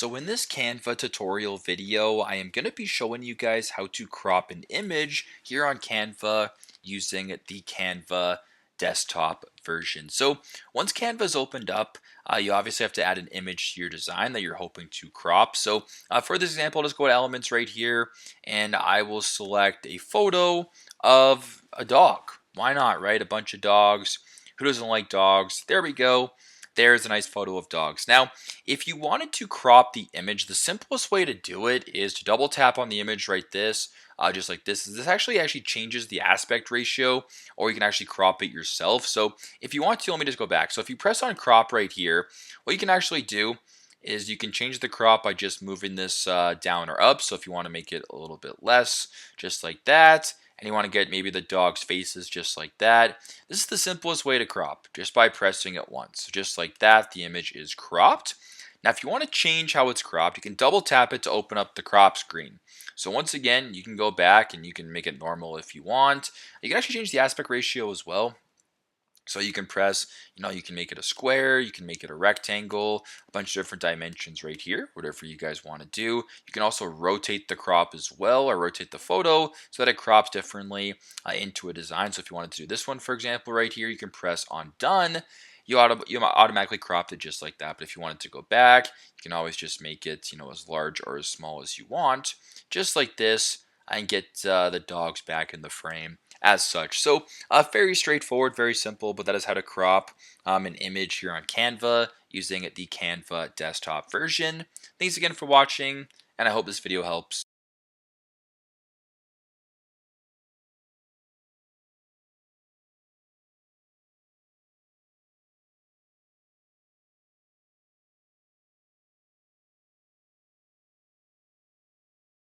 So in this Canva tutorial video, I am going to be showing you guys how to crop an image here on Canva using the Canva desktop version. So once Canva's opened up, you obviously have to add an image to your design that you're hoping to crop. So for this example, I'll just go to elements right here and I will select a photo of a dog. Why not, right? A bunch of dogs. Who doesn't like dogs? There we go. There's a nice photo of dogs. Now, if you wanted to crop the image, the simplest way to do it is to double tap on the image right just like this. This actually changes the aspect ratio, or you can actually crop it yourself. So if you want to, let me just go back. So if you press on crop right here, what you can actually do is you can change the crop by just moving this down or up. So if you want to make it a little bit less, just like that, and you want to get maybe the dog's faces just like that. This is the simplest way to crop, just by pressing it once. So just like that, the image is cropped. Now, if you want to change how it's cropped, you can double tap it to open up the crop screen. So once again, you can go back and you can make it normal if you want. You can actually change the aspect ratio as well. So you can press, you can make it a square, you can make it a rectangle, a bunch of different dimensions right here, whatever you guys want to do. You can also rotate the crop as well, or rotate the photo so that it crops differently into a design. So if you wanted to do this one, for example, right here, you can press on done. You automatically cropped it just like that. But if you wanted to go back, you can always just make it, as large or as small as you want, just like this, and get the dogs back in the frame as such. So very straightforward, very simple, but that is how to crop an image here on Canva using the Canva desktop version. Thanks again for watching, and I hope this video helps.